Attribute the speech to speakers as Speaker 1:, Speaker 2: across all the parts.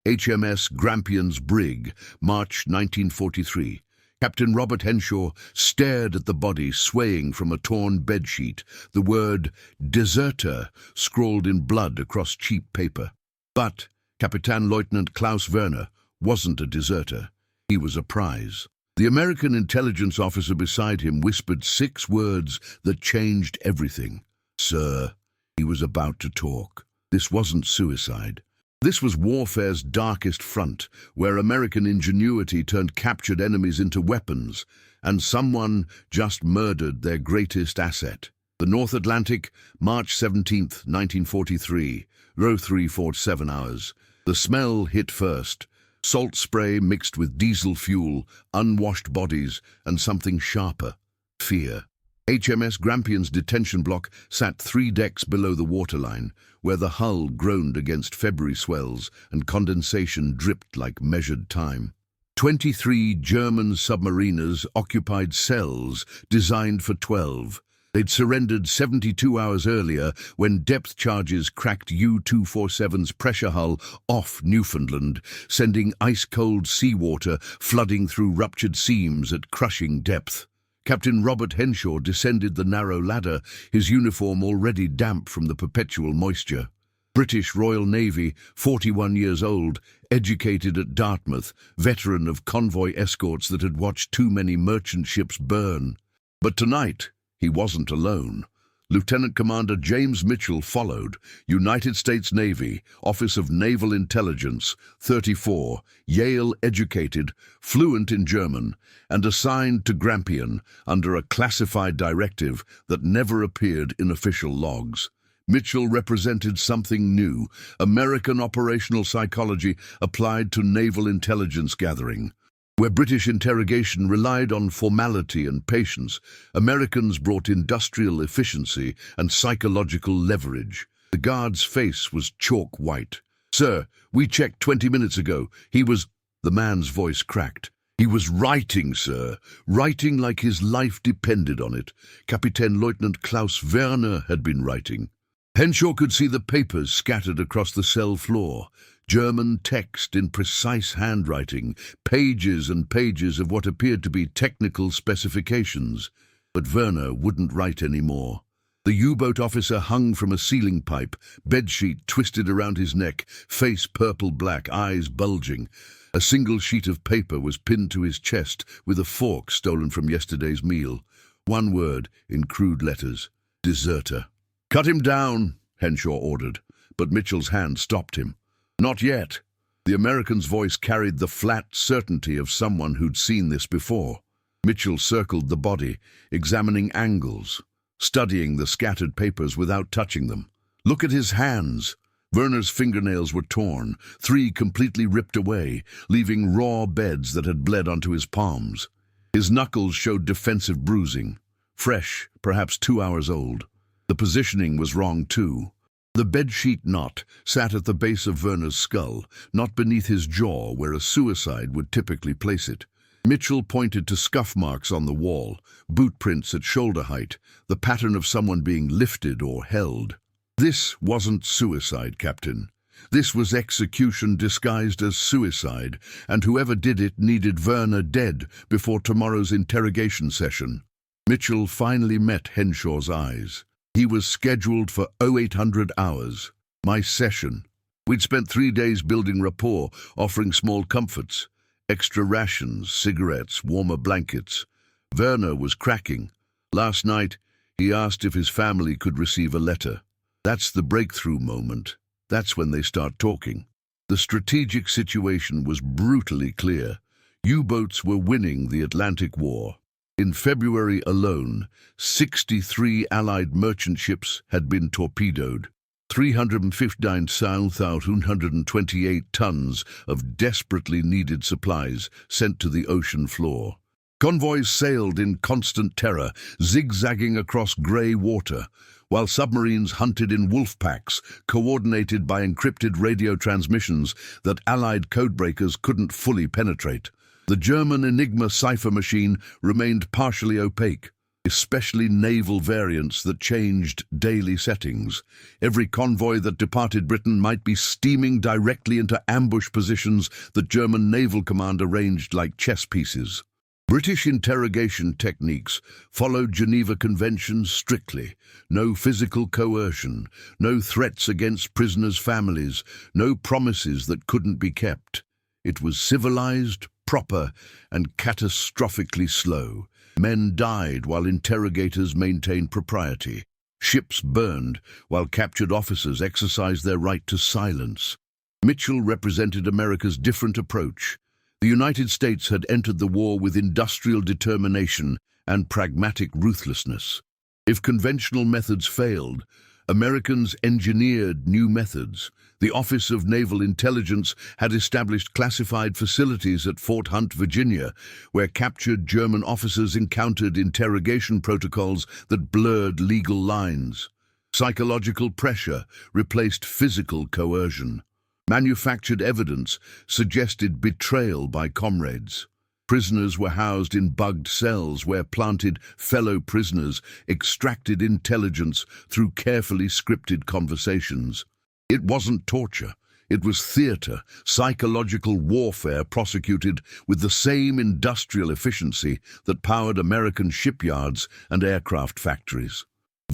Speaker 1: HMS Grampian's brig, March 1943. Captain Robert Henshaw stared at the body swaying from a torn bedsheet, the word deserter scrawled in blood across cheap paper. But Kapitän-Leutnant Klaus Werner wasn't a deserter. He was a prize. The American intelligence officer beside him whispered 6 words that changed everything. "Sir." He was about to talk. This wasn't suicide. This was warfare's darkest front, where American ingenuity turned captured enemies into weapons, and someone just murdered their greatest asset. The North Atlantic, March 17th, 1943, row 347 hours. The smell hit first. Salt spray mixed with diesel fuel, unwashed bodies, and something sharper. Fear. HMS Grampian's detention block sat 3 decks below the waterline, where the hull groaned against February swells and condensation dripped like measured time. 23 German submariners occupied cells designed for 12. They'd surrendered 72 hours earlier when depth charges cracked U-247's pressure hull off Newfoundland, sending ice-cold seawater flooding through ruptured seams at crushing depth. Captain Robert Henshaw descended the narrow ladder, his uniform already damp from the perpetual moisture. British Royal Navy, 41 years old, educated at Dartmouth, veteran of convoy escorts that had watched too many merchant ships burn. But tonight, he wasn't alone. Lieutenant Commander James Mitchell followed, United States Navy, Office of Naval Intelligence, 34, Yale-educated, fluent in German, and assigned to Grampian under a classified directive that never appeared in official logs. Mitchell represented something new, American operational psychology applied to naval intelligence gathering. Where British interrogation relied on formality and patience, Americans brought industrial efficiency and psychological leverage. The guard's face was chalk white. "Sir, we checked 20 minutes ago. He was—" The man's voice cracked. "He was writing, sir. Writing like his life depended on it. Kapitän-Leutnant Klaus Werner had been writing." Henshaw could see the papers scattered across the cell floor. German text in precise handwriting, pages and pages of what appeared to be technical specifications. But Werner wouldn't write any more. The U-boat officer hung from a ceiling pipe, bedsheet twisted around his neck, face purple-black, eyes bulging. A single sheet of paper was pinned to his chest with a fork stolen from yesterday's meal. One word in crude letters: deserter. "Cut him down," Henshaw ordered, but Mitchell's hand stopped him. "Not yet." The American's voice carried the flat certainty of someone who'd seen this before. Mitchell circled the body, examining angles, studying the scattered papers without touching them. "Look at his hands." Werner's fingernails were torn, 3 completely ripped away, leaving raw beds that had bled onto his palms. His knuckles showed defensive bruising, fresh, perhaps 2 hours old. The positioning was wrong too. The bedsheet knot sat at the base of Werner's skull, not beneath his jaw where a suicide would typically place it. Mitchell pointed to scuff marks on the wall, boot prints at shoulder height, the pattern of someone being lifted or held. "This wasn't suicide, Captain. This was execution disguised as suicide, and whoever did it needed Werner dead before tomorrow's interrogation session." Mitchell finally met Henshaw's eyes. He was scheduled for 0800 hours. My session. We'd spent 3 days building rapport, offering small comforts. Extra rations, cigarettes, warmer blankets. Werner was cracking. Last night, he asked if his family could receive a letter. That's the breakthrough moment. That's when they start talking. The strategic situation was brutally clear. U-boats were winning the Atlantic War. In February alone, 63 Allied merchant ships had been torpedoed. 359,128 tons of desperately needed supplies sent to the ocean floor. Convoys sailed in constant terror, zigzagging across grey water, while submarines hunted in wolf packs, coordinated by encrypted radio transmissions that Allied codebreakers couldn't fully penetrate. The German Enigma cipher machine remained partially opaque. especially naval variants that changed daily settings. Every convoy that departed Britain might be steaming directly into ambush positions that German naval command arranged like chess pieces. British interrogation techniques followed Geneva Conventions strictly. No physical coercion, no threats against prisoners' families, no promises that couldn't be kept. It was civilized, proper, and catastrophically slow. Men died while interrogators maintained propriety. Ships burned while captured officers exercised their right to silence. Mitchell represented America's different approach. The United States had entered the war with industrial determination and pragmatic ruthlessness. If conventional methods failed, Americans engineered new methods. The Office of Naval Intelligence had established classified facilities at Fort Hunt, Virginia, where captured German officers encountered interrogation protocols that blurred legal lines. Psychological pressure replaced physical coercion. Manufactured evidence suggested betrayal by comrades. Prisoners were housed in bugged cells where planted fellow prisoners extracted intelligence through carefully scripted conversations. It wasn't torture. It was theater, psychological warfare prosecuted with the same industrial efficiency that powered American shipyards and aircraft factories.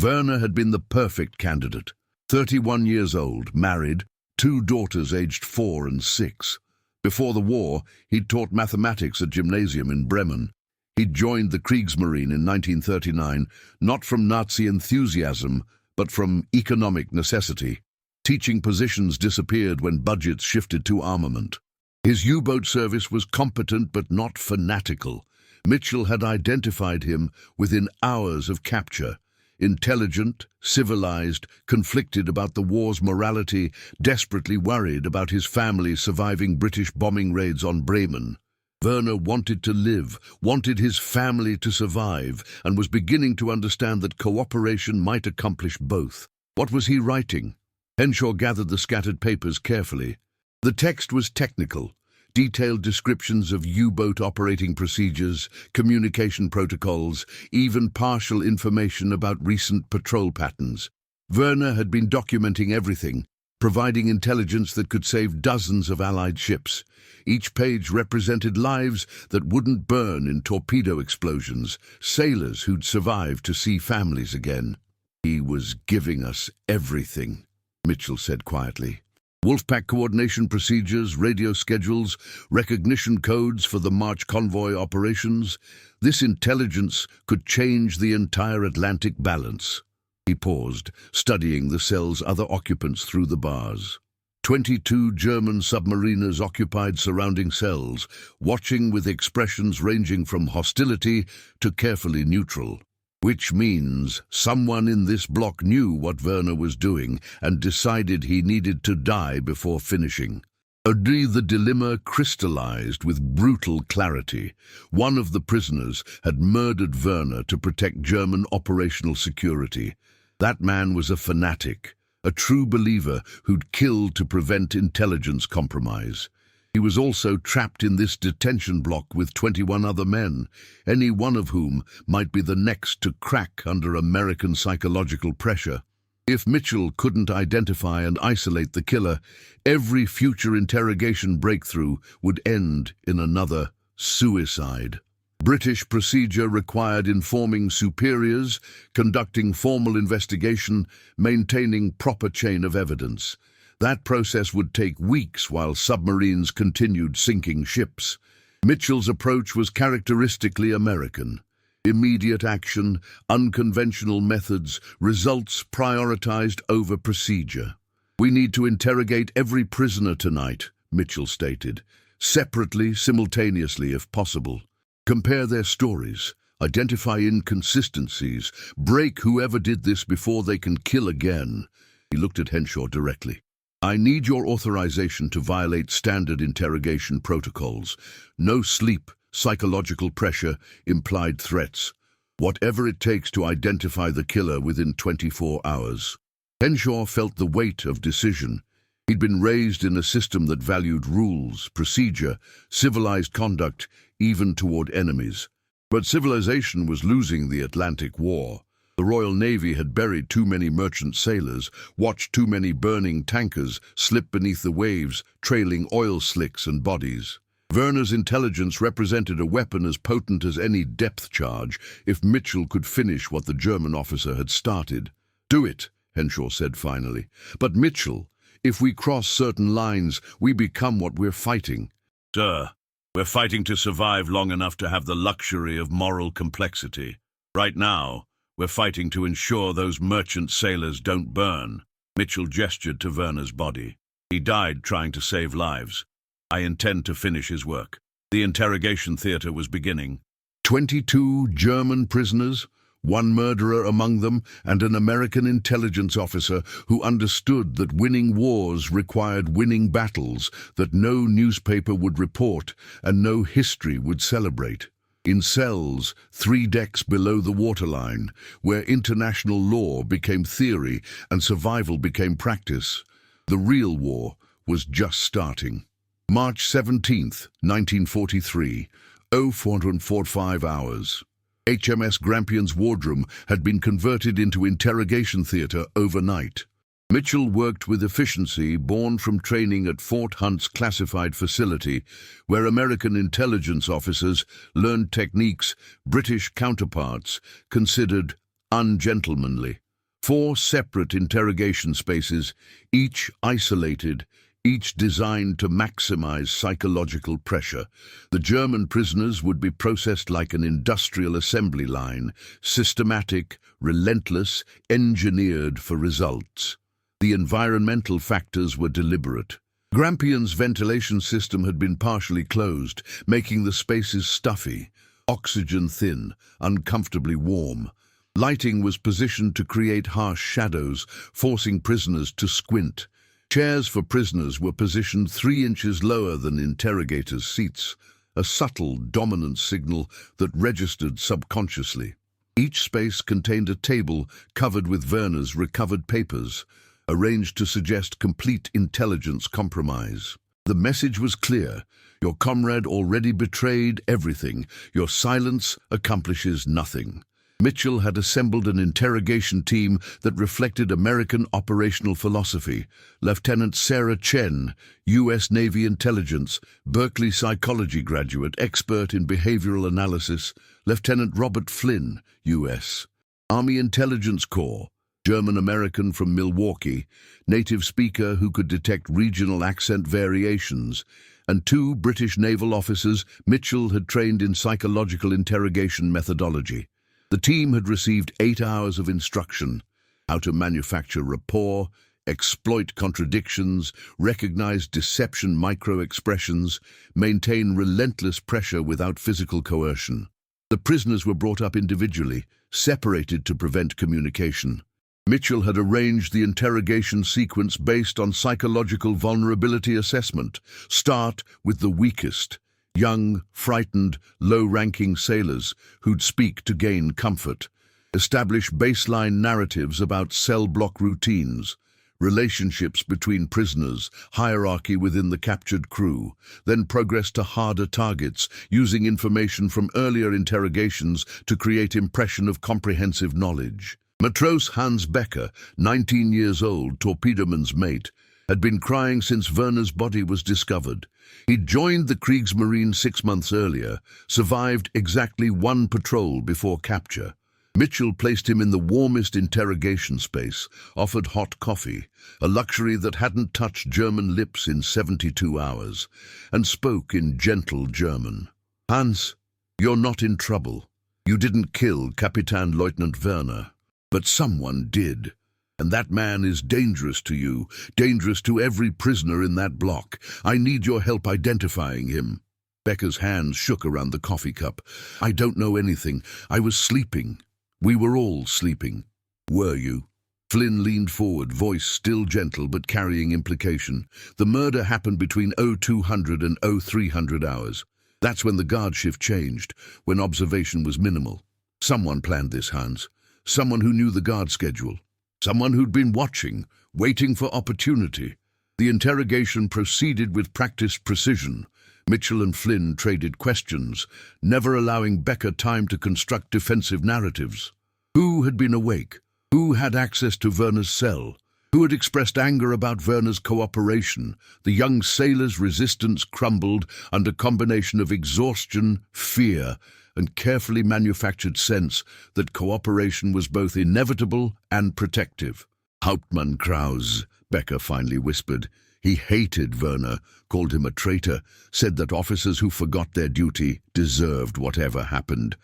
Speaker 1: Werner had been the perfect candidate. 31 years old, married, 2 daughters aged 4 and 6. Before the war, he'd taught mathematics at gymnasium in Bremen. He'd joined the Kriegsmarine in 1939, not from Nazi enthusiasm, but from economic necessity. Teaching positions disappeared when budgets shifted to armament. His U-boat service was competent but not fanatical. Mitchell had identified him within hours of capture. Intelligent, civilized, conflicted about the war's morality, desperately worried about his family surviving British bombing raids on Bremen. Werner wanted to live, wanted his family to survive, and was beginning to understand that cooperation might accomplish both. What was he writing? Henshaw gathered the scattered papers carefully. The text was technical. Detailed descriptions of U-boat operating procedures, communication protocols, even partial information about recent patrol patterns. Werner had been documenting everything, providing intelligence that could save dozens of Allied ships. Each page represented lives that wouldn't burn in torpedo explosions, sailors who'd survived to see families again. "He was giving us everything," Mitchell said quietly. Wolfpack coordination procedures, radio schedules, recognition codes for the March convoy operations. This intelligence could change the entire Atlantic balance. He paused, studying the cell's other occupants through the bars. 22 German submariners occupied surrounding cells, watching with expressions ranging from hostility to carefully neutral. Which means someone in this block knew what Werner was doing and decided he needed to die before finishing. The dilemma crystallized with brutal clarity. One of the prisoners had murdered Werner to protect German operational security. That man was a fanatic, a true believer who'd killed to prevent intelligence compromise. He was also trapped in this detention block with 21 other men, any one of whom might be the next to crack under American psychological pressure. If Mitchell couldn't identify and isolate the killer, every future interrogation breakthrough would end in another suicide. British procedure required informing superiors, conducting formal investigation, maintaining proper chain of evidence. That process would take weeks while submarines continued sinking ships. Mitchell's approach was characteristically American. Immediate action, unconventional methods, results prioritized over procedure. "We need to interrogate every prisoner tonight," Mitchell stated, "separately, simultaneously if possible. Compare their stories, identify inconsistencies, break whoever did this before they can kill again." He looked at Henshaw directly. "I need your authorization to violate standard interrogation protocols. No sleep, psychological pressure, implied threats. Whatever it takes to identify the killer within 24 hours. Henshaw felt the weight of decision. He'd been raised in a system that valued rules, procedure, civilized conduct, even toward enemies. But civilization was losing the Atlantic War. The Royal Navy had buried too many merchant sailors, watched too many burning tankers slip beneath the waves, trailing oil slicks and bodies. Werner's intelligence represented a weapon as potent as any depth charge if Mitchell could finish what the German officer had started. "Do it," Henshaw said finally. "But Mitchell, if we cross certain lines, we become what we're fighting."
Speaker 2: "Sir, we're fighting to survive long enough to have the luxury of moral complexity. Right now, we're fighting to ensure those merchant sailors don't burn." Mitchell gestured to Werner's body. "He died trying to save lives. I intend to finish his work." The interrogation theater was beginning.
Speaker 1: 22 German prisoners, one murderer among them, and an American intelligence officer who understood that winning wars required winning battles that no newspaper would report and no history would celebrate. In cells 3 decks below the waterline, where international law became theory and survival became practice, the real war was just starting. March 17th, 1943, 0445 hours. HMS Grampion's wardroom had been converted into interrogation theater overnight. Mitchell worked with efficiency born from training at Fort Hunt's classified facility, where American intelligence officers learned techniques British counterparts considered ungentlemanly. 4 separate interrogation spaces, each isolated, each designed to maximize psychological pressure. The German prisoners would be processed like an industrial assembly line, systematic, relentless, engineered for results. The environmental factors were deliberate. Grampion's ventilation system had been partially closed, making the spaces stuffy, oxygen-thin, uncomfortably warm. Lighting was positioned to create harsh shadows, forcing prisoners to squint. Chairs for prisoners were positioned 3 inches lower than interrogators' seats, a subtle dominance signal that registered subconsciously. Each space contained a table covered with Werner's recovered papers, arranged to suggest complete intelligence compromise. The message was clear. Your comrade already betrayed everything. Your silence accomplishes nothing. Mitchell had assembled an interrogation team that reflected American operational philosophy. Lieutenant Sarah Chen, U.S. Navy intelligence, Berkeley psychology graduate, expert in behavioral analysis. Lieutenant Robert Flynn, U.S. Army Intelligence Corps, German-American from Milwaukee, native speaker who could detect regional accent variations. And 2 British naval officers Mitchell had trained in psychological interrogation methodology. The team had received 8 hours of instruction: how to manufacture rapport, exploit contradictions, recognize deception micro-expressions, maintain relentless pressure without physical coercion. The prisoners were brought up individually, separated to prevent communication. Mitchell had arranged the interrogation sequence based on psychological vulnerability assessment. Start with the weakest. Young, frightened, low-ranking sailors who'd speak to gain comfort. Establish baseline narratives about cell block routines, relationships between prisoners, hierarchy within the captured crew. Then progress to harder targets, using information from earlier interrogations to create impression of comprehensive knowledge. Matros Hans Becker, 19 years old, torpedoman's mate, had been crying since Werner's body was discovered. He'd joined the Kriegsmarine 6 months earlier, survived exactly 1 patrol before capture. Mitchell placed him in the warmest interrogation space, offered hot coffee, a luxury that hadn't touched German lips in 72 hours, and spoke in gentle German. "Hans, you're not in trouble. You didn't kill Kapitan Lieutenant Werner, but someone did. And that man is dangerous to you, dangerous to every prisoner in that block. I need your help identifying him." Becker's hands shook around the coffee cup. "I don't know anything. I was sleeping. We were all sleeping." "Were you?" Flynn leaned forward, voice still gentle but carrying implication. "The murder happened between 0200 and 0300 hours. That's when the guard shift changed, when observation was minimal. Someone planned this, Hans. Someone who knew the guard schedule. Someone who'd been watching, waiting for opportunity. The interrogation proceeded with practiced precision. Mitchell and Flynn traded questions, never allowing Becker time to construct defensive narratives. Who had been awake? Who had access to Werner's cell? Who had expressed anger about Werner's cooperation? The young sailor's resistance crumbled under combination of exhaustion, fear, and carefully manufactured sense that cooperation was both inevitable and protective. Hauptmann Kraus, Becker finally whispered. He hated Werner, called him a traitor, said that officers who forgot their duty deserved whatever happened.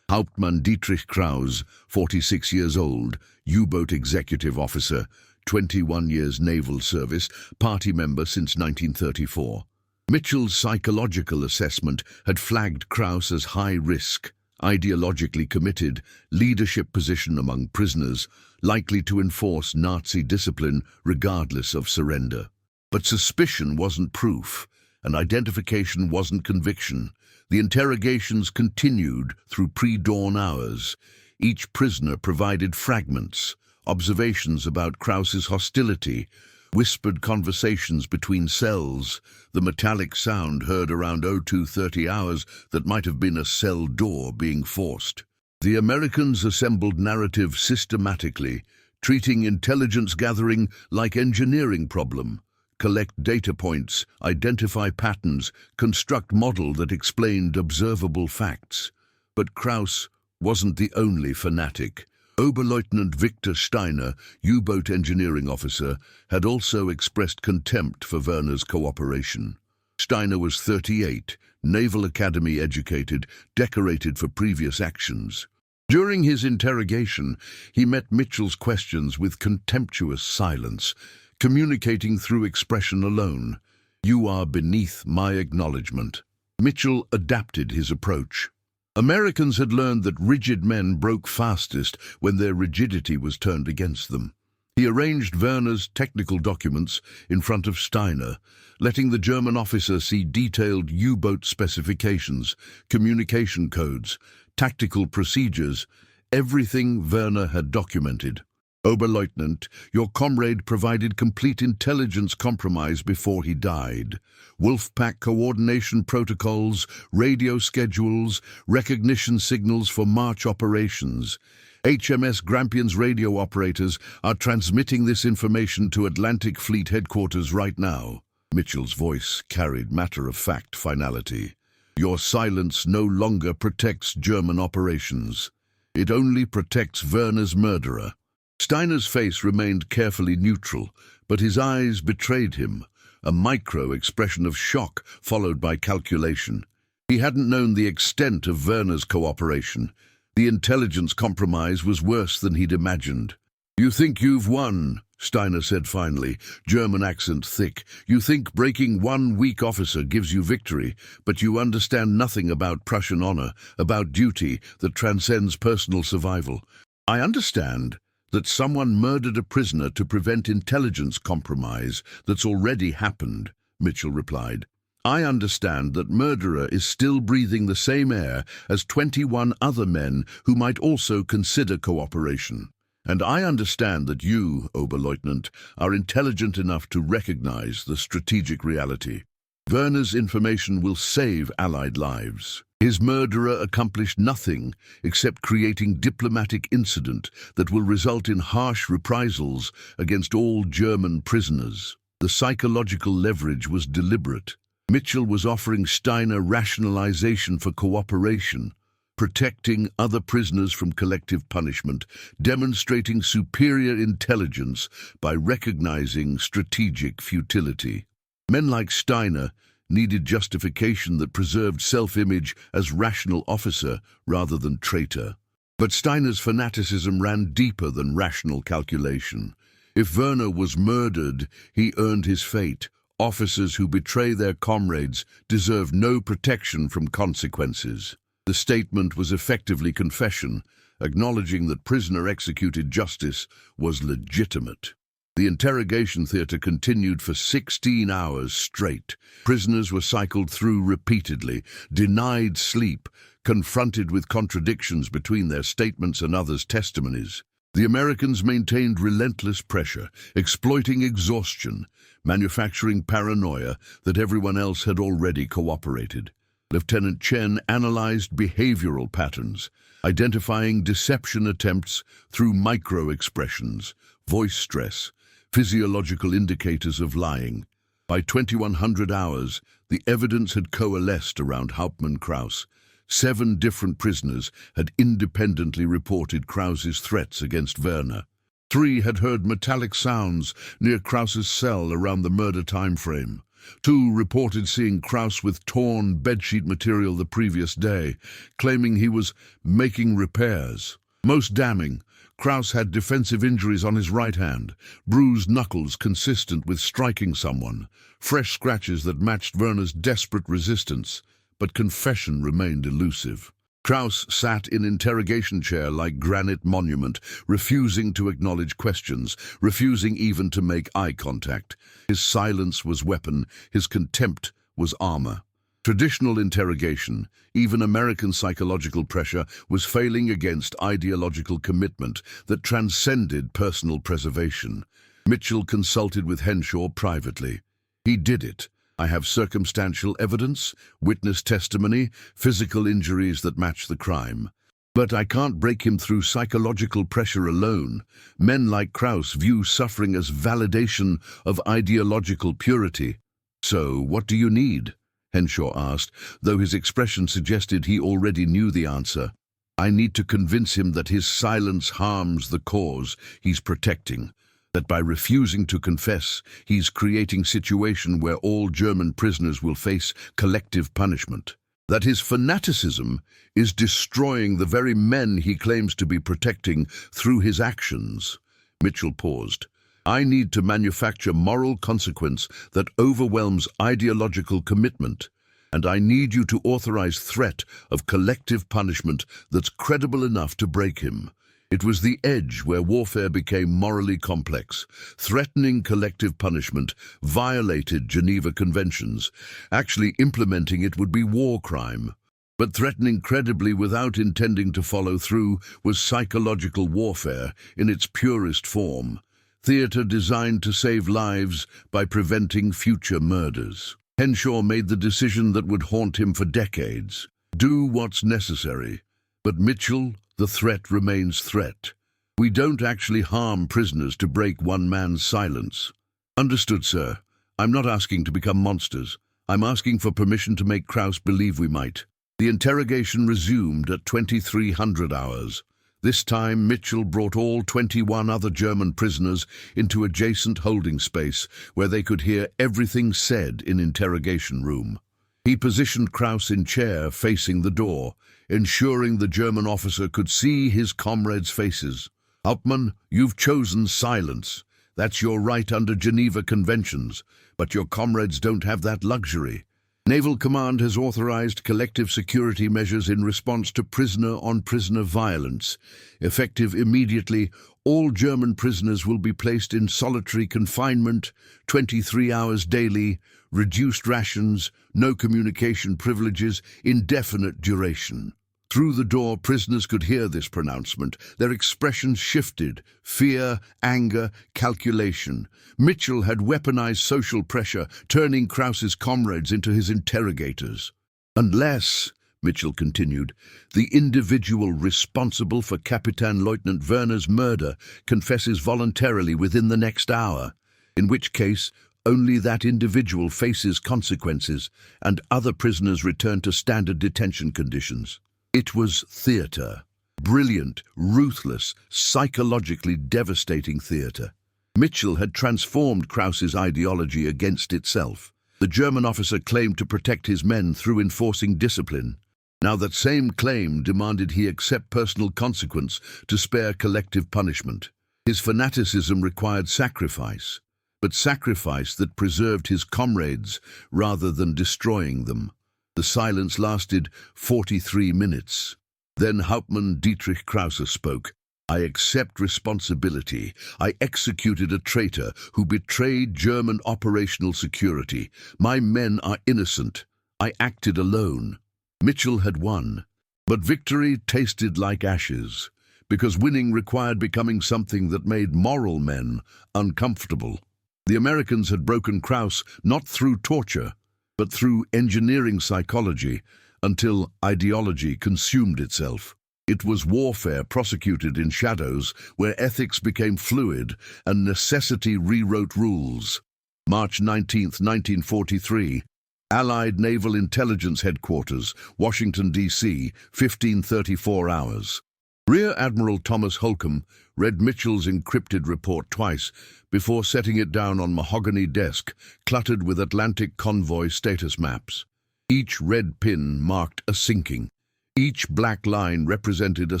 Speaker 1: Hauptmann Dietrich Kraus, 46 years old, U-boat executive officer, 21 years naval service, party member since 1934. Mitchell's psychological assessment had flagged Kraus as high risk, ideologically committed, leadership position among prisoners, likely to enforce Nazi discipline regardless of surrender. But suspicion wasn't proof, and identification wasn't conviction. The interrogations continued through pre-dawn hours. Each prisoner provided fragments, observations about Kraus's hostility, whispered conversations between cells, the metallic sound heard around 02:30 hours that might have been a cell door being forced. The Americans assembled narrative systematically, treating intelligence gathering like engineering problem. Collect data points, identify patterns, construct model that explained observable facts. But Kraus wasn't the only fanatic. Oberleutnant Victor Steiner, U-boat engineering officer, had also expressed contempt for Werner's cooperation. Steiner was 38, Naval Academy educated, decorated for previous actions. During his interrogation, he met Mitchell's questions with contemptuous silence, communicating through expression alone. "You are beneath my acknowledgement." Mitchell adapted his approach. Americans had learned that rigid men broke fastest when their rigidity was turned against them. He arranged Werner's technical documents in front of Steiner, letting the German officer see detailed U-boat specifications, communication codes, tactical procedures, everything Werner had documented. "Oberleutnant, your comrade provided complete intelligence compromise before he died. Wolfpack coordination protocols, radio schedules, recognition signals for March operations. HMS Grampion's radio operators are transmitting this information to Atlantic Fleet headquarters right now." Mitchell's voice carried matter-of-fact finality. "Your silence no longer protects German operations. It only protects Werner's murderer." Steiner's face remained carefully neutral, but his eyes betrayed him, a micro-expression of shock followed by calculation. He hadn't known the extent of Werner's cooperation. The intelligence compromise was worse than he'd imagined. "You think you've won," Steiner said finally, German accent thick. "You think breaking one weak officer gives you victory, but you understand nothing about Prussian honor, about duty that transcends personal survival." "I understand that someone murdered a prisoner to prevent intelligence compromise that's already happened," Mitchell replied. "I understand that murderer is still breathing the same air as 21 other men who might also consider cooperation. And I understand that you, Oberleutnant, are intelligent enough to recognize the strategic reality. Werner's information will save Allied lives. His murderer accomplished nothing except creating diplomatic incident that will result in harsh reprisals against all German prisoners." The psychological leverage was deliberate. Mitchell was offering Steiner rationalization for cooperation, protecting other prisoners from collective punishment, demonstrating superior intelligence by recognizing strategic futility. Men like Steiner needed justification that preserved self-image as rational officer rather than traitor. But Steiner's fanaticism ran deeper than rational calculation. If Werner was murdered, he earned his fate. Officers who betray their comrades deserve no protection from consequences. The statement was effectively confession, acknowledging that prisoner-executed justice was legitimate. The interrogation theater continued for 16 hours straight. Prisoners were cycled through repeatedly, denied sleep, confronted with contradictions between their statements and others' testimonies. The Americans maintained relentless pressure, exploiting exhaustion, manufacturing paranoia that everyone else had already cooperated. Lieutenant Chen analyzed behavioral patterns, identifying deception attempts through micro-expressions, voice stress, physiological indicators of lying. By 2100 hours, the evidence had coalesced around Hauptmann Krauss. 7 different prisoners had independently reported Krauss's threats against Werner. 3 had heard metallic sounds near Krauss's cell around the murder time frame. 2 reported seeing Krauss with torn bedsheet material the previous day, claiming he was making repairs. Most damning, Krauss had defensive injuries on his right hand, bruised knuckles consistent with striking someone, fresh scratches that matched Werner's desperate resistance, but confession remained elusive. Krauss sat in interrogation chair like granite monument, refusing to acknowledge questions, refusing even to make eye contact. His silence was weapon, his contempt was armor. Traditional interrogation, even American psychological pressure, was failing against ideological commitment that transcended personal preservation. Mitchell consulted with Henshaw privately. He did it. I have circumstantial evidence, witness testimony, physical injuries that match the crime. But I can't break him through psychological pressure alone. Men like Krauss view suffering as validation of ideological purity. So, what do you need? Henshaw asked, though his expression suggested he already knew the answer. I need to convince him that his silence harms the cause he's protecting. That by refusing to confess, he's creating a situation where all German prisoners will face collective punishment. That his fanaticism is destroying the very men he claims to be protecting through his actions. Mitchell paused. I need to manufacture moral consequence that overwhelms ideological commitment, and I need you to authorize threat of collective punishment that's credible enough to break him. It was the edge where warfare became morally complex. Threatening collective punishment violated Geneva Conventions. Actually implementing it would be war crime. But threatening credibly without intending to follow through was psychological warfare in its purest form. Theater designed to save lives by preventing future murders. Henshaw made the decision that would haunt him for decades. Do what's necessary. But Mitchell, the threat remains threat. We don't actually harm prisoners to break one man's silence. Understood, sir. I'm not asking to become monsters. I'm asking for permission to make Krauss believe we might. The interrogation resumed at 2300 hours. This time, Mitchell brought all 21 other German prisoners into adjacent holding space where they could hear everything said in interrogation room. He positioned Krauss in chair facing the door, ensuring the German officer could see his comrades' faces. Hauptmann, you've chosen silence. That's your right under Geneva Conventions, but your comrades don't have that luxury. Naval Command has authorized collective security measures in response to prisoner-on-prisoner violence. Effective immediately, all German prisoners will be placed in solitary confinement, 23 hours daily, reduced rations, no communication privileges, indefinite duration. Through the door, prisoners could hear this pronouncement. Their expressions shifted: fear, anger, calculation. Mitchell had weaponized social pressure, turning Krauss's comrades into his interrogators. Unless, Mitchell continued, the individual responsible for Kapitän-Leutnant Werner's murder confesses voluntarily within the next hour, in which case only that individual faces consequences and other prisoners return to standard detention conditions. It was theater. Brilliant, ruthless, psychologically devastating theater. Mitchell had transformed Krauss's ideology against itself. The German officer claimed to protect his men through enforcing discipline. Now that same claim demanded he accept personal consequence to spare collective punishment. His fanaticism required sacrifice, but sacrifice that preserved his comrades rather than destroying them. The silence lasted 43 minutes. Then Hauptmann Dietrich Krause spoke. I accept responsibility. I executed a traitor who betrayed German operational security. My men are innocent. I acted alone. Mitchell had won, but victory tasted like ashes. because winning required becoming something that made moral men uncomfortable. The Americans had broken Krauss not through torture, but through engineering psychology until ideology consumed itself. It was warfare prosecuted in shadows where ethics became fluid and necessity rewrote rules. March 19, 1943. Allied Naval Intelligence Headquarters, Washington, D.C., 15:34 hours. Rear Admiral Thomas Holcomb read Mitchell's encrypted report twice before setting it down on mahogany desk cluttered with Atlantic convoy status maps. Each red pin marked a sinking. Each black line represented a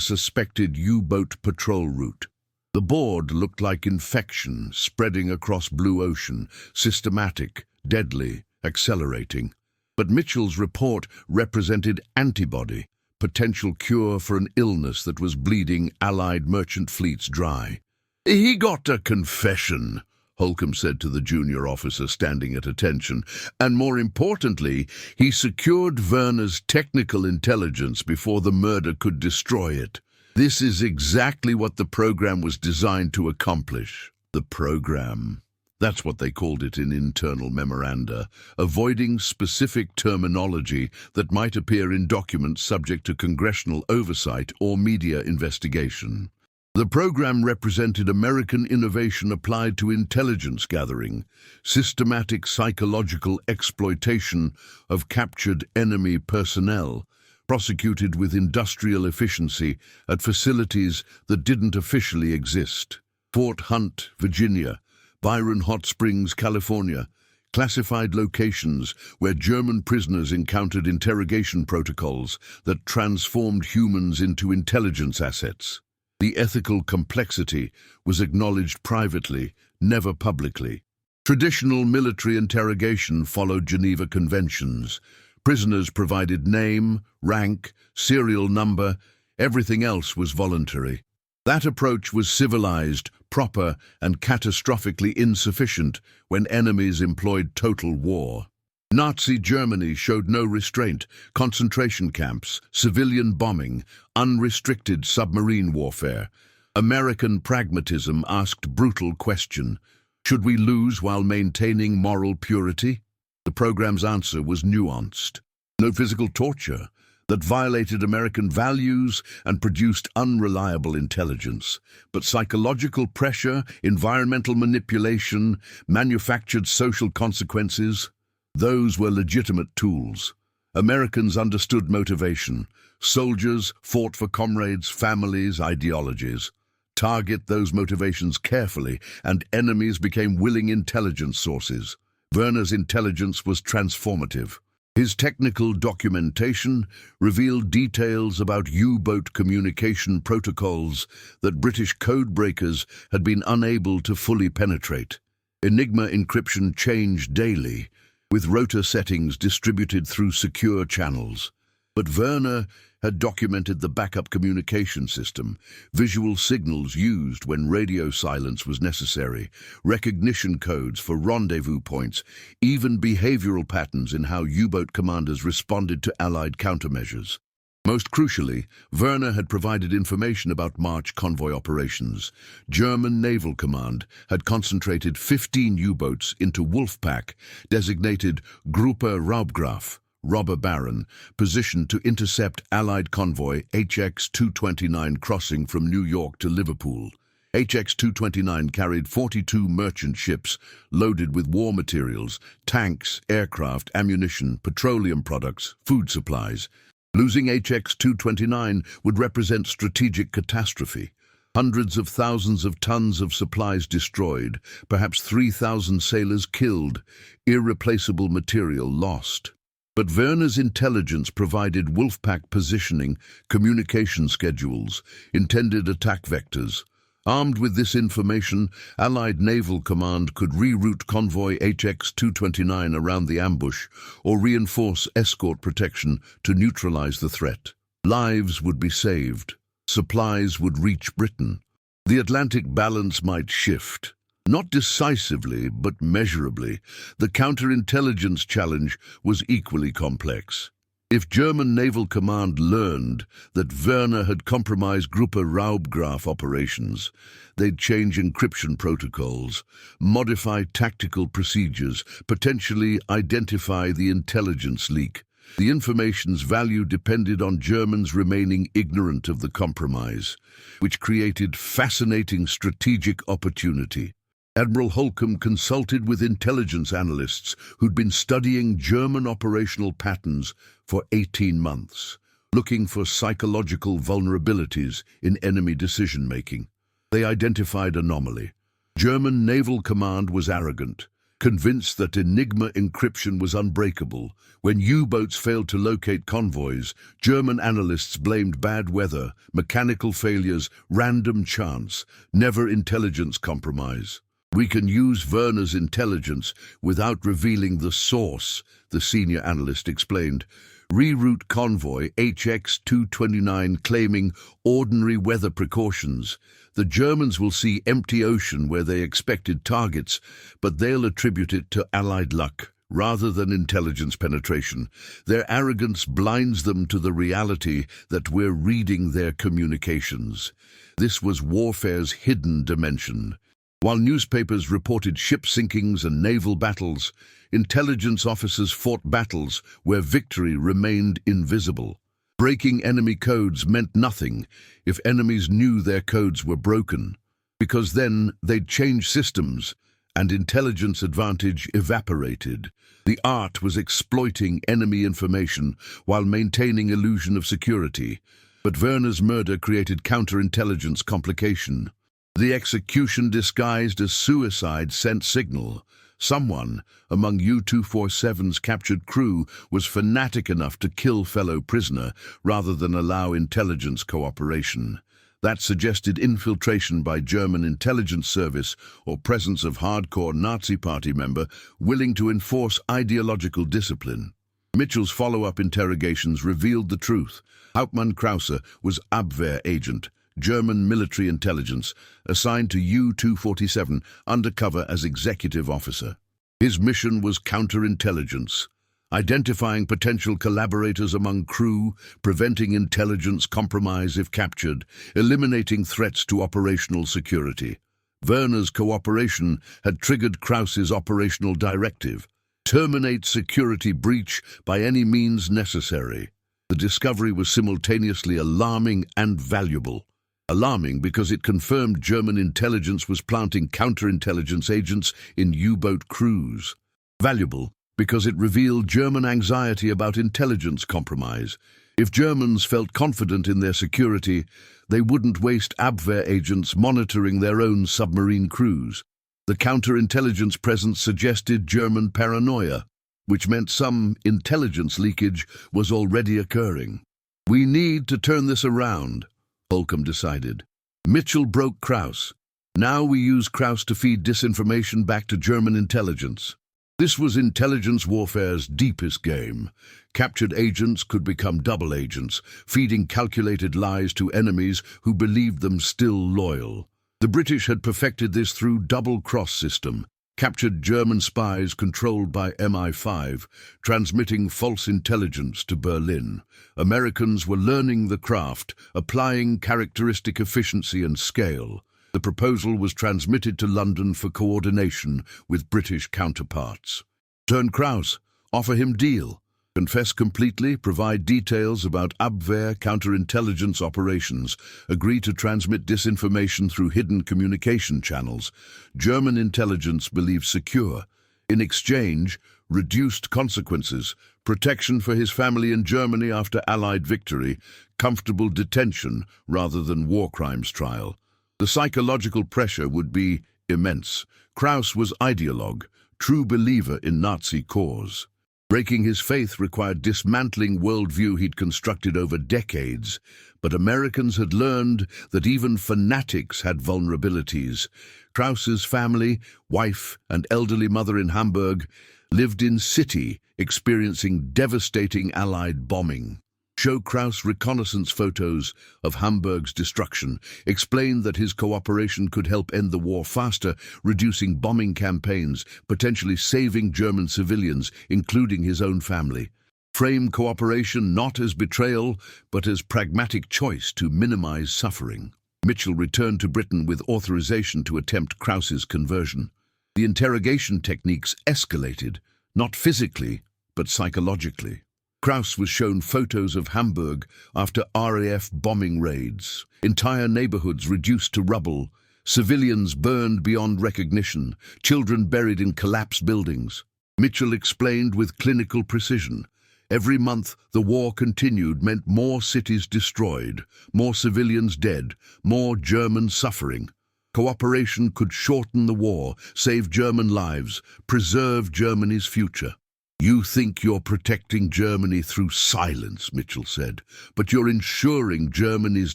Speaker 1: suspected U-boat patrol route. The board looked like infection spreading across blue ocean, systematic, deadly, accelerating. But Mitchell's report represented antibody, potential cure for an illness that was bleeding Allied merchant fleets dry. "He got a confession," Holcomb said to the junior officer standing at attention, "and more importantly, he secured Werner's technical intelligence before the murder could destroy it. This is exactly what the program was designed to accomplish." The program. That's what they called it in internal memoranda, avoiding specific terminology that might appear in documents subject to congressional oversight or media investigation. The program represented American innovation applied to intelligence gathering, systematic psychological exploitation of captured enemy personnel, prosecuted with industrial efficiency at facilities that didn't officially exist. Fort Hunt, Virginia, Byron Hot Springs, California, classified locations where German prisoners encountered interrogation protocols that transformed humans into intelligence assets. The ethical complexity was acknowledged privately, never publicly. Traditional military interrogation followed Geneva Conventions. Prisoners provided name, rank, serial number, everything else was voluntary. That approach was civilized, proper, and catastrophically insufficient when enemies employed total war. Nazi Germany showed no restraint: concentration camps, civilian bombing, unrestricted submarine warfare. American pragmatism asked brutal question: should we lose while maintaining moral purity? The program's answer was nuanced. No physical torture that violated American values and produced unreliable intelligence, but psychological pressure, environmental manipulation, manufactured social consequences. Those were legitimate tools. Americans understood motivation. Soldiers fought for comrades, families, ideologies. Target those motivations carefully, and enemies became willing intelligence sources. Werner's intelligence was transformative. His technical documentation revealed details about U-boat communication protocols that British codebreakers had been unable to fully penetrate. Enigma encryption changed daily, with rotor settings distributed through secure channels. But Werner had documented the backup communication system, visual signals used when radio silence was necessary, recognition codes for rendezvous points, even behavioral patterns in how U-boat commanders responded to Allied countermeasures. Most crucially, Werner had provided information about March convoy operations. German Naval Command had concentrated 15 U-boats into Wolfpack, designated Gruppe Raubgraf, Robber Baron, positioned to intercept Allied convoy HX-229 crossing from New York to Liverpool. HX-229 carried 42 merchant ships loaded with war materials, tanks, aircraft, ammunition, petroleum products, food supplies. Losing HX-229 would represent strategic catastrophe. Hundreds of thousands of tons of supplies destroyed, perhaps 3,000 sailors killed, irreplaceable material lost. But Werner's intelligence provided Wolfpack positioning, communication schedules, intended attack vectors. Armed with this information, Allied Naval Command could reroute convoy HX-229 around the ambush or reinforce escort protection to neutralize the threat. Lives would be saved. Supplies would reach Britain. The Atlantic balance might shift. Not decisively, but measurably. The counterintelligence challenge was equally complex. If German Naval Command learned that Werner had compromised Gruppe Raubgraf operations, they'd change encryption protocols, modify tactical procedures, potentially identify the intelligence leak. The information's value depended on Germans remaining ignorant of the compromise, which created fascinating strategic opportunity. Admiral Holcomb consulted with intelligence analysts who'd been studying German operational patterns for 18 months, looking for psychological vulnerabilities in enemy decision-making. They identified anomaly. German Naval Command was arrogant, convinced that Enigma encryption was unbreakable. When U-boats failed to locate convoys, German analysts blamed bad weather, mechanical failures, random chance, never intelligence compromise. "We can use Werner's intelligence without revealing the source," the senior analyst explained. "Reroute convoy HX-229 claiming ordinary weather precautions. The Germans will see empty ocean where they expected targets, but they'll attribute it to Allied luck rather than intelligence penetration. Their arrogance blinds them to the reality that we're reading their communications." This was warfare's hidden dimension. While newspapers reported ship sinkings and naval battles, intelligence officers fought battles where victory remained invisible. Breaking enemy codes meant nothing if enemies knew their codes were broken, because then they'd change systems and intelligence advantage evaporated. The art was exploiting enemy information while maintaining illusion of security. But Werner's murder created counterintelligence complication. The execution disguised as suicide sent signal. Someone among U-247's captured crew was fanatic enough to kill fellow prisoner rather than allow intelligence cooperation. That suggested infiltration by German intelligence service or presence of hardcore Nazi party member willing to enforce ideological discipline. Mitchell's follow-up interrogations revealed the truth. Hauptmann Krause was Abwehr agent, German military intelligence, assigned to U-247 undercover as executive officer. His mission was counterintelligence, identifying potential collaborators among crew, preventing intelligence compromise if captured, eliminating threats to operational security. Werner's cooperation had triggered Krause's operational directive: terminate security breach by any means necessary. The discovery was simultaneously alarming and valuable. Alarming because it confirmed German intelligence was planting counterintelligence agents in U-boat crews. Valuable because it revealed German anxiety about intelligence compromise. If Germans felt confident in their security, they wouldn't waste Abwehr agents monitoring their own submarine crews. The counterintelligence presence suggested German paranoia, which meant some intelligence leakage was already occurring. "We need to turn this around," Holcomb decided. Mitchell broke Krause. Now we use Krause to feed disinformation back to German intelligence. This was intelligence warfare's deepest game. Captured agents could become double agents, feeding calculated lies to enemies who believed them still loyal. The British had perfected this through double-cross system. Captured German spies controlled by MI5, transmitting false intelligence to Berlin. Americans were learning the craft, applying characteristic efficiency and scale. The proposal was transmitted to London for coordination with British counterparts. Turn Krause, offer him deal. Confess completely, provide details about Abwehr counterintelligence operations, agree to transmit disinformation through hidden communication channels. German intelligence believed secure. In exchange, reduced consequences, protection for his family in Germany after Allied victory, comfortable detention rather than war crimes trial. The psychological pressure would be immense. Krause was ideologue, true believer in Nazi cause. Breaking his faith required dismantling worldview he'd constructed over decades, but Americans had learned that even fanatics had vulnerabilities. Krause's family, wife and elderly mother in Hamburg, lived in city, experiencing devastating Allied bombing. Show Krause reconnaissance photos of Hamburg's destruction, explained that his cooperation could help end the war faster, reducing bombing campaigns, potentially saving German civilians, including his own family. frame cooperation not as betrayal, but as pragmatic choice to minimize suffering. Mitchell returned to Britain with authorization to attempt Krause's conversion. The interrogation techniques escalated, not physically, but psychologically. Krause was shown photos of Hamburg after RAF bombing raids. Entire neighborhoods reduced to rubble, civilians burned beyond recognition, children buried in collapsed buildings. Mitchell explained with clinical precision. Every month the war continued meant more cities destroyed, more civilians dead, more German suffering. Cooperation could shorten the war, save German lives, preserve Germany's future. "You think you're protecting Germany through silence," Mitchell said, "but you're ensuring Germany's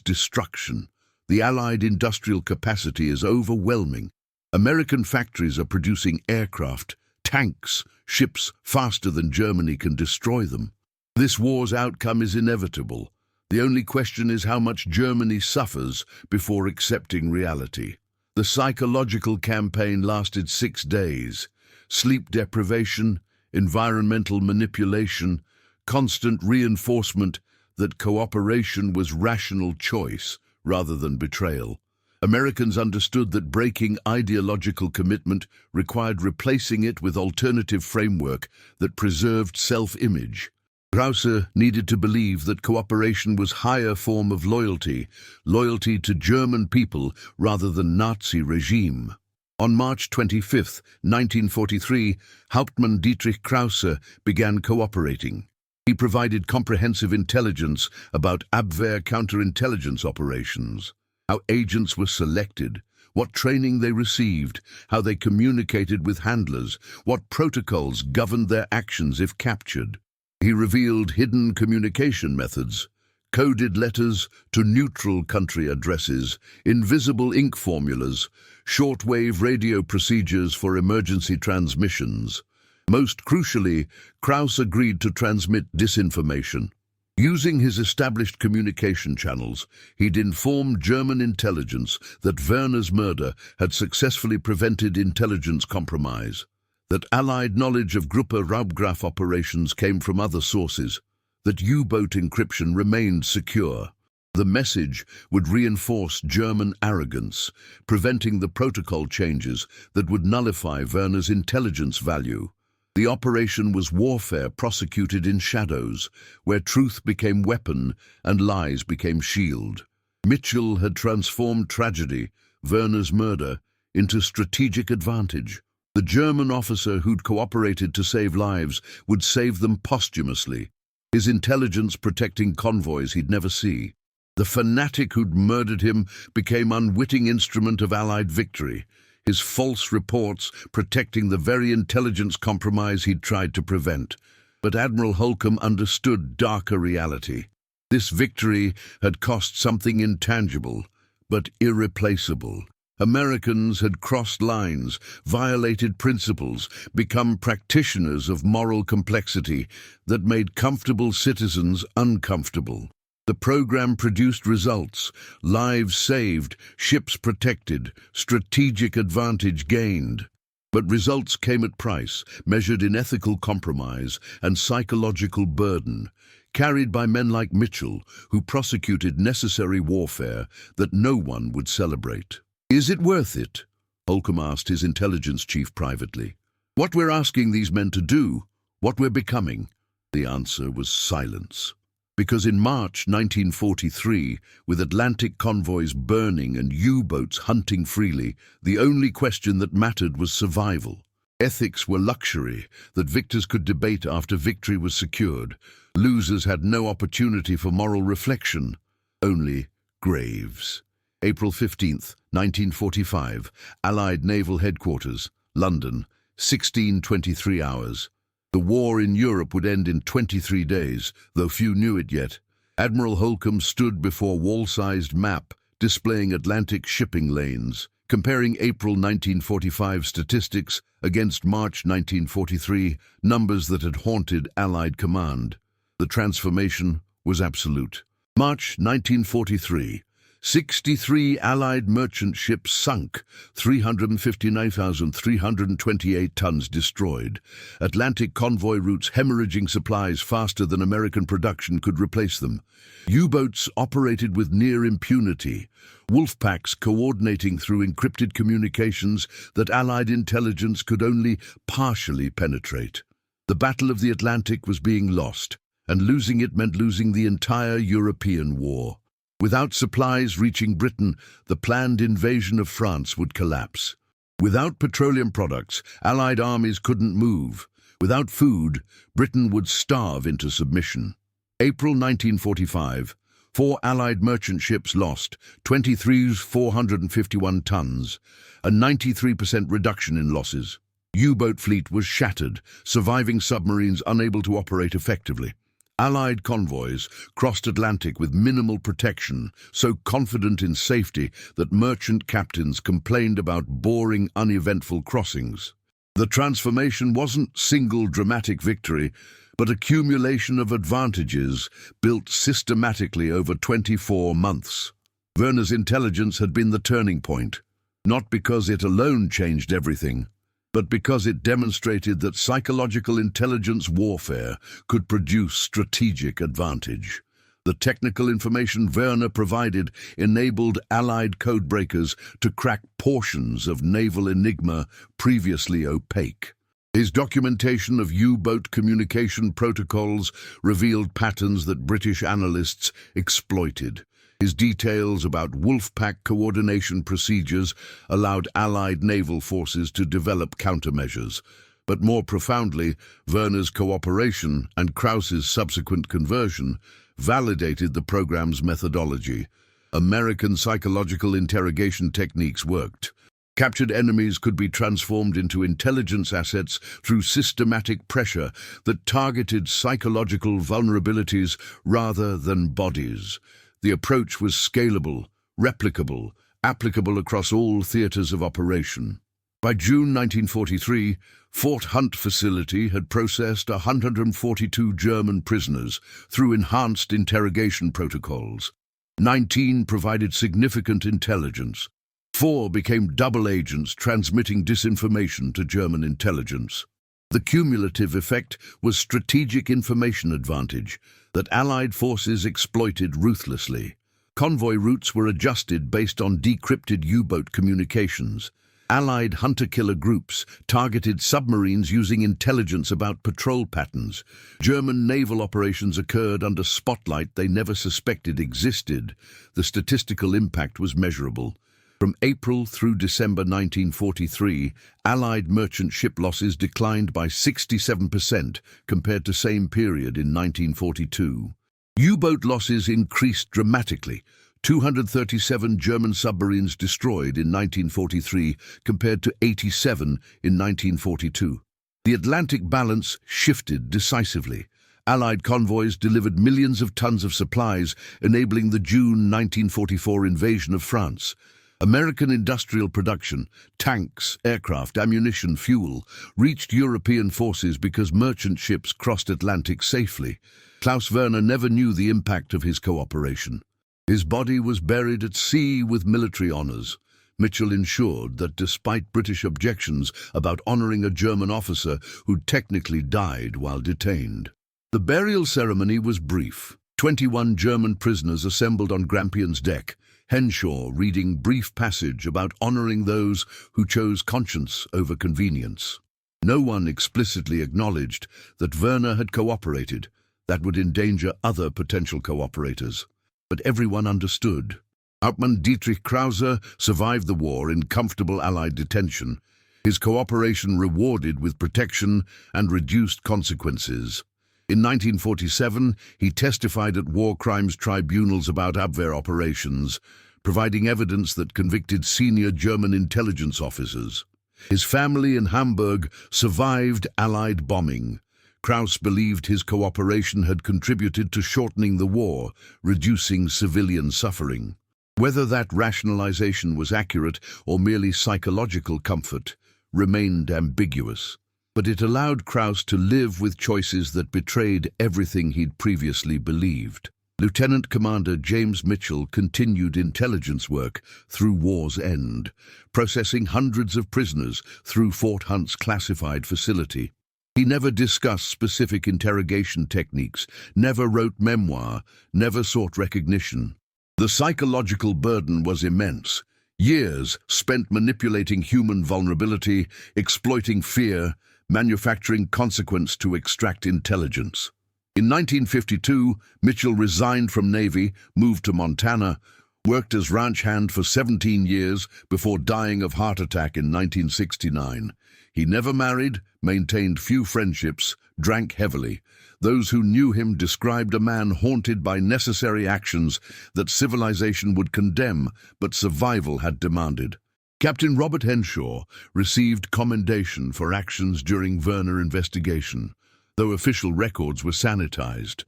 Speaker 1: destruction. The Allied industrial capacity is overwhelming. American factories are producing aircraft, tanks, ships faster than Germany can destroy them. This war's outcome is inevitable. The only question is how much Germany suffers before accepting reality." The psychological campaign lasted 6 days. Sleep deprivation, environmental manipulation, constant reinforcement that cooperation was rational choice rather than betrayal. Americans understood that breaking ideological commitment required replacing it with alternative framework that preserved self-image. Krause needed to believe that cooperation was higher form of loyalty, loyalty to German people rather than Nazi regime. On March 25, 1943, Hauptmann Dietrich Krause began cooperating. He provided comprehensive intelligence about Abwehr counterintelligence operations, how agents were selected, what training they received, how they communicated with handlers, what protocols governed their actions if captured. He revealed hidden communication methods, coded letters to neutral country addresses, invisible ink formulas, shortwave radio procedures for emergency transmissions. Most crucially, Krause agreed to transmit disinformation. Using his established communication channels, he'd informed German intelligence that Werner's murder had successfully prevented intelligence compromise, that Allied knowledge of Gruppe Raubgraf operations came from other sources, that U-boat encryption remained secure. The message would reinforce German arrogance, preventing the protocol changes that would nullify Werner's intelligence value. The operation was warfare prosecuted in shadows, where truth became weapon and lies became shield. Mitchell had transformed tragedy, Werner's murder, into strategic advantage. The German officer who'd cooperated to save lives would save them posthumously, his intelligence protecting convoys he'd never see. The fanatic who'd murdered him became unwitting instrument of Allied victory, his false reports protecting the very intelligence compromise he'd tried to prevent. But Admiral Holcomb understood darker reality. This victory had cost something intangible, but irreplaceable. Americans had crossed lines, violated principles, become practitioners of moral complexity that made comfortable citizens uncomfortable. The program produced results: lives saved, ships protected, strategic advantage gained. But results came at price, measured in ethical compromise and psychological burden, carried by men like Mitchell, who prosecuted necessary warfare that no one would celebrate. "Is it worth it?" Holcomb asked his intelligence chief privately. "What we're asking these men to do, what we're becoming?" The answer was silence. Because in March 1943, with Atlantic convoys burning and U-boats hunting freely, the only question that mattered was survival. Ethics were luxury that victors could debate after victory was secured. Losers had no opportunity for moral reflection, only graves. April 15, 1945, Allied Naval Headquarters, London, 16:23 hours. The war in Europe would end in 23 days, though few knew it yet. Admiral Holcomb stood before wall-sized map displaying Atlantic shipping lanes, comparing April 1945 statistics against March 1943, numbers that had haunted Allied command. The transformation was absolute. March 1943. 63 Allied merchant ships sunk, 359,328 tons destroyed. Atlantic convoy routes hemorrhaging supplies faster than American production could replace them. U-boats operated with near impunity. Wolf packs coordinating through encrypted communications that Allied intelligence could only partially penetrate. The Battle of the Atlantic was being lost, and losing it meant losing the entire European war. Without supplies reaching Britain, the planned invasion of France would collapse. Without petroleum products, Allied armies couldn't move. Without food, Britain would starve into submission. April 1945, 4 Allied merchant ships lost, 23,451 tons, a 93% reduction in losses. U-boat fleet was shattered, surviving submarines unable to operate effectively. Allied convoys crossed Atlantic with minimal protection, so confident in safety that merchant captains complained about boring, uneventful crossings. The transformation wasn't single dramatic victory, but accumulation of advantages built systematically over 24 months. Werner's intelligence had been the turning point, not because it alone changed everything, but because it demonstrated that psychological intelligence warfare could produce strategic advantage. The technical information Werner provided enabled Allied codebreakers to crack portions of naval enigma previously opaque. His documentation of U-boat communication protocols revealed patterns that British analysts exploited. His details about Wolfpack coordination procedures allowed Allied naval forces to develop countermeasures. But more profoundly, Werner's cooperation and Krauss's subsequent conversion validated the program's methodology. American psychological interrogation techniques worked. Captured enemies could be transformed into intelligence assets through systematic pressure that targeted psychological vulnerabilities rather than bodies. The approach was scalable, replicable, applicable across all theaters of operation. By June 1943, Fort Hunt facility had processed 142 German prisoners through enhanced interrogation protocols. 19 provided significant intelligence. 4 became double agents transmitting disinformation to German intelligence. The cumulative effect was strategic information advantage that Allied forces exploited ruthlessly. Convoy routes were adjusted based on decrypted U-boat communications. Allied hunter-killer groups targeted submarines using intelligence about patrol patterns. German naval operations occurred under spotlight they never suspected existed. The statistical impact was measurable. From April through December 1943, Allied merchant ship losses declined by 67% compared to same period in 1942. U-boat losses increased dramatically. 237 German submarines destroyed in 1943 compared to 87 in 1942. The Atlantic balance shifted decisively. Allied convoys delivered millions of tons of supplies, enabling the June 1944 invasion of France. American industrial production, tanks, aircraft, ammunition, fuel, reached European forces because merchant ships crossed Atlantic safely. Klaus Werner never knew the impact of his cooperation. His body was buried at sea with military honors. Mitchell ensured that despite British objections about honoring a German officer who'd technically died while detained. The burial ceremony was brief. 21 German prisoners assembled on Grampion's deck, Henshaw reading brief passage about honoring those who chose conscience over convenience. No one explicitly acknowledged that Werner had cooperated. That would endanger other potential cooperators. But everyone understood. Hauptmann Dietrich Krause survived the war in comfortable Allied detention, his cooperation rewarded with protection and reduced consequences. In 1947, he testified at war crimes tribunals about Abwehr operations, providing evidence that convicted senior German intelligence officers. His family in Hamburg survived Allied bombing. Krause believed his cooperation had contributed to shortening the war, reducing civilian suffering. Whether that rationalization was accurate or merely psychological comfort remained ambiguous. But it allowed Krause to live with choices that betrayed everything he'd previously believed. Lieutenant Commander James Mitchell continued intelligence work through war's end, processing hundreds of prisoners through Fort Hunt's classified facility. He never discussed specific interrogation techniques, never wrote memoir, never sought recognition. The psychological burden was immense. Years spent manipulating human vulnerability, exploiting fear, manufacturing consequence to extract intelligence. In 1952, Mitchell resigned from Navy, moved to Montana, worked as ranch hand for 17 years before dying of heart attack in 1969. He never married, maintained few friendships, drank heavily. Those who knew him described a man haunted by necessary actions that civilization would condemn, but survival had demanded. Captain Robert Henshaw received commendation for actions during Werner investigation, though official records were sanitized.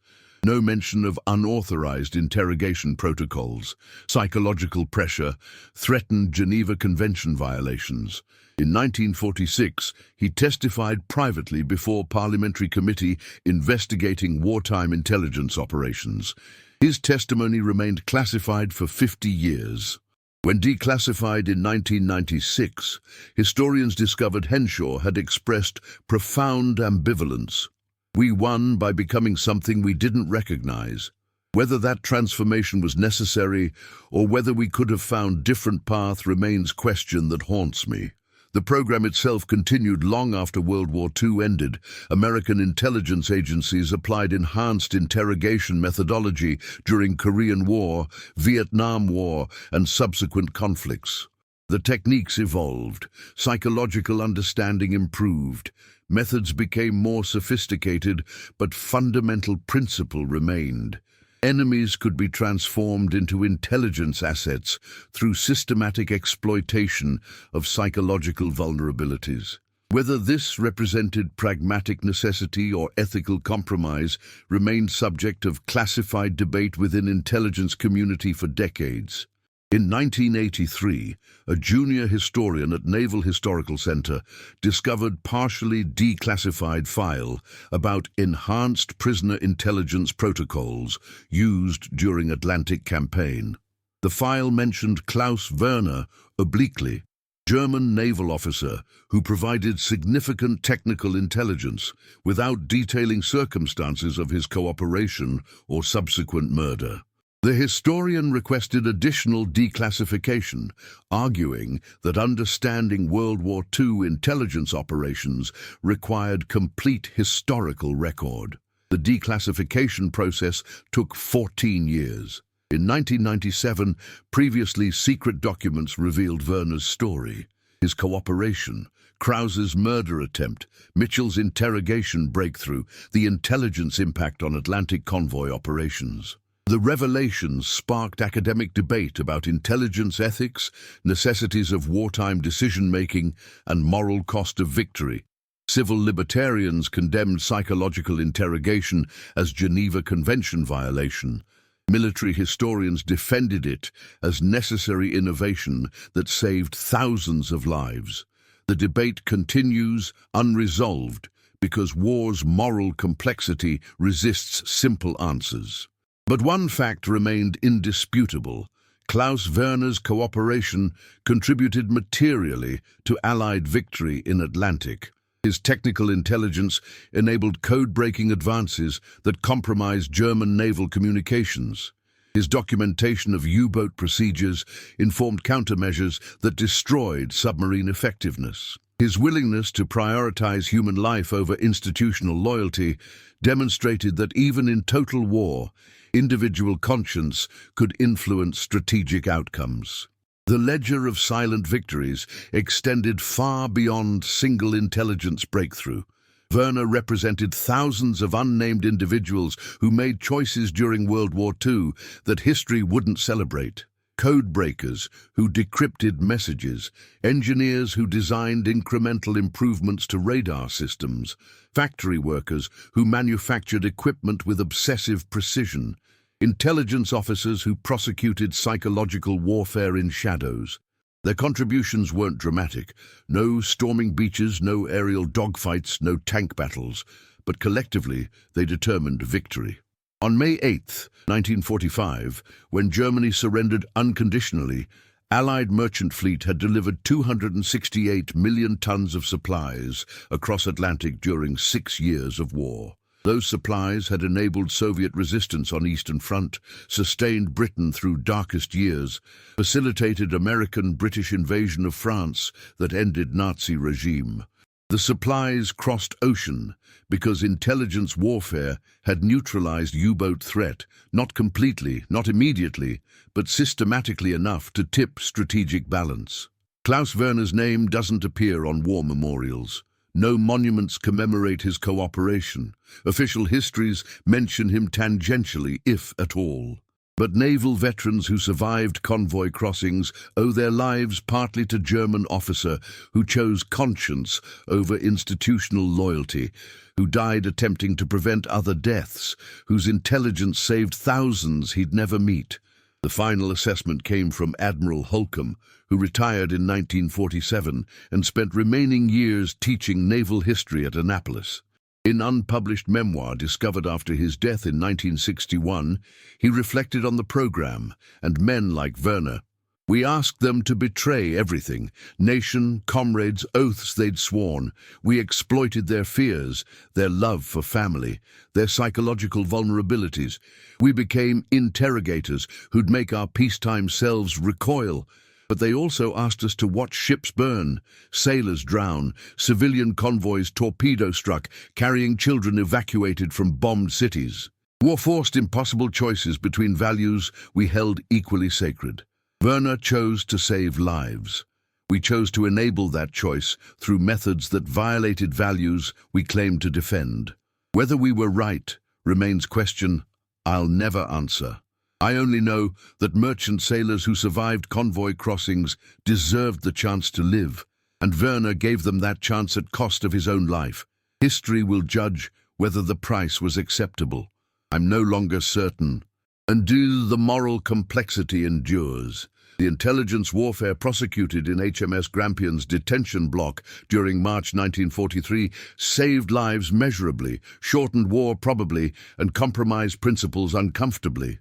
Speaker 1: No mention of unauthorized interrogation protocols, psychological pressure, threatened Geneva Convention violations. In 1946, he testified privately before a parliamentary committee investigating wartime intelligence operations. His testimony remained classified for 50 years. When declassified in 1996, historians discovered Henshaw had expressed profound ambivalence. We won by becoming something we didn't recognize. Whether that transformation was necessary or whether we could have found different path remains question that haunts me. The program itself continued long after World War II ended. American intelligence agencies applied enhanced interrogation methodology during Korean War, Vietnam War, and subsequent conflicts. The techniques evolved, psychological understanding improved, methods became more sophisticated, but fundamental principle remained. Enemies could be transformed into intelligence assets through systematic exploitation of psychological vulnerabilities. Whether this represented pragmatic necessity or ethical compromise remained subject of classified debate within intelligence community for decades. In 1983, a junior historian at Naval Historical Center discovered partially declassified file about enhanced prisoner intelligence protocols used during Atlantic Campaign. The file mentioned Klaus Werner obliquely, German naval officer who provided significant technical intelligence without detailing circumstances of his cooperation or subsequent murder. The historian requested additional declassification, arguing that understanding World War II intelligence operations required complete historical record. The declassification process took 14 years. In 1997, previously secret documents revealed Werner's story, his cooperation, Krause's murder attempt, Mitchell's interrogation breakthrough, the intelligence impact on Atlantic convoy operations. The revelations sparked academic debate about intelligence ethics, necessities of wartime decision-making, and moral cost of victory. Civil libertarians condemned psychological interrogation as Geneva Convention violation. Military historians defended it as necessary innovation that saved thousands of lives. The debate continues unresolved because war's moral complexity resists simple answers. But one fact remained indisputable. Klaus Werner's cooperation contributed materially to Allied victory in Atlantic. His technical intelligence enabled code-breaking advances that compromised German naval communications. His documentation of U-boat procedures informed countermeasures that destroyed submarine effectiveness. His willingness to prioritize human life over institutional loyalty demonstrated that even in total war, individual conscience could influence strategic outcomes. The ledger of silent victories extended far beyond single intelligence breakthrough. Werner represented thousands of unnamed individuals who made choices during World War II that history wouldn't celebrate. Code breakers who decrypted messages, engineers who designed incremental improvements to radar systems, factory workers who manufactured equipment with obsessive precision, intelligence officers who prosecuted psychological warfare in shadows. Their contributions weren't dramatic. No storming beaches, no aerial dogfights, no tank battles. But collectively, they determined victory. On May 8, 1945, when Germany surrendered unconditionally, Allied merchant fleet had delivered 268 million tons of supplies across Atlantic during 6 years of war. Those supplies had enabled Soviet resistance on Eastern Front, sustained Britain through darkest years, facilitated American-British invasion of France that ended Nazi regime. The supplies crossed ocean because intelligence warfare had neutralized U-boat threat, not completely, not immediately, but systematically enough to tip strategic balance. Klaus Werner's name doesn't appear on war memorials. No monuments commemorate his cooperation. Official histories mention him tangentially, if at all. But naval veterans who survived convoy crossings owe their lives partly to German officer who chose conscience over institutional loyalty, who died attempting to prevent other deaths, whose intelligence saved thousands he'd never meet. The final assessment came from Admiral Holcomb, who retired in 1947 and spent remaining years teaching naval history at Annapolis. In unpublished memoir discovered after his death in 1961, he reflected on the program and men like Werner. We asked them to betray everything, nation, comrades, oaths they'd sworn. We exploited their fears, their love for family, their psychological vulnerabilities. We became interrogators who'd make our peacetime selves recoil. But they also asked us to watch ships burn, sailors drown, civilian convoys torpedo-struck, carrying children evacuated from bombed cities. War forced impossible choices between values we held equally sacred. Werner chose to save lives. We chose to enable that choice through methods that violated values we claimed to defend. Whether we were right remains question I'll never answer. I only know that merchant sailors who survived convoy crossings deserved the chance to live, and Werner gave them that chance at cost of his own life. History will judge whether the price was acceptable. I'm no longer certain. Until the moral complexity endures. The intelligence warfare prosecuted in HMS Grampion's detention block during March 1943 saved lives measurably, shortened war probably, and compromised principles uncomfortably.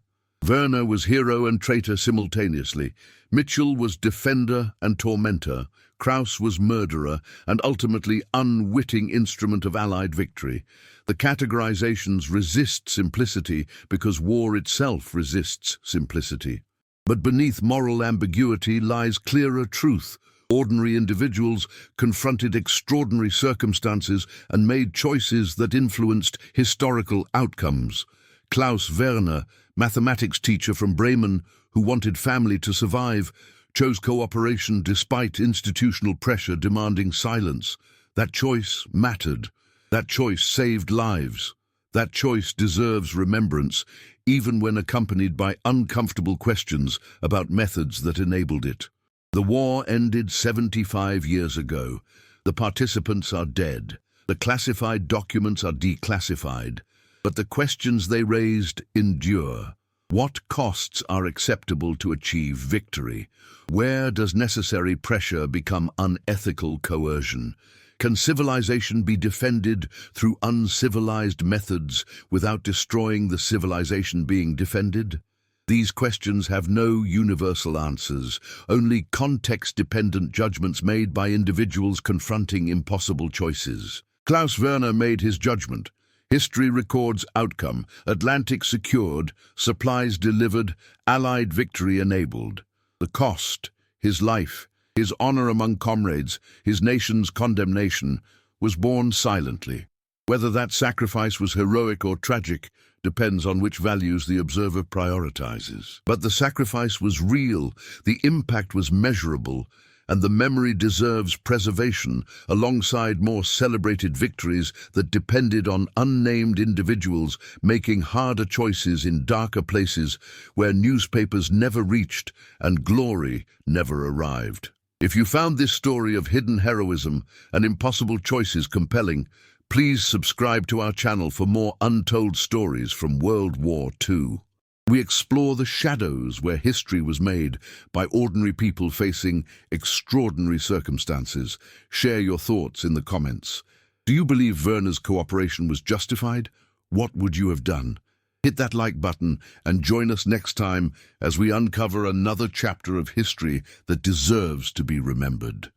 Speaker 1: Werner was hero and traitor simultaneously. Mitchell was defender and tormentor. Krauss was murderer and ultimately unwitting instrument of Allied victory. The categorizations resist simplicity because war itself resists simplicity. But beneath moral ambiguity lies clearer truth. Ordinary individuals confronted extraordinary circumstances and made choices that influenced historical outcomes. Klaus Werner, mathematics teacher from Bremen, who wanted family to survive, chose cooperation despite institutional pressure demanding silence. That choice mattered. That choice saved lives. That choice deserves remembrance, even when accompanied by uncomfortable questions about methods that enabled it. The war ended 75 years ago. The participants are dead. The classified documents are declassified. But the questions they raised endure. What costs are acceptable to achieve victory? Where does necessary pressure become unethical coercion? Can civilization be defended through uncivilized methods without destroying the civilization being defended? These questions have no universal answers, only context-dependent judgments made by individuals confronting impossible choices. Klaus Werner made his judgment. History records outcome, Atlantic secured, supplies delivered, Allied victory enabled. The cost, his life, his honor among comrades, his nation's condemnation, was borne silently. Whether that sacrifice was heroic or tragic depends on which values the observer prioritizes. But the sacrifice was real, the impact was measurable, and the memory deserves preservation alongside more celebrated victories that depended on unnamed individuals making harder choices in darker places where newspapers never reached and glory never arrived. If you found this story of hidden heroism and impossible choices compelling, please subscribe to our channel for more untold stories from World War II. We explore the shadows where history was made by ordinary people facing extraordinary circumstances. Share your thoughts in the comments. Do you believe Werner's cooperation was justified? What would you have done? Hit that like button and join us next time as we uncover another chapter of history that deserves to be remembered.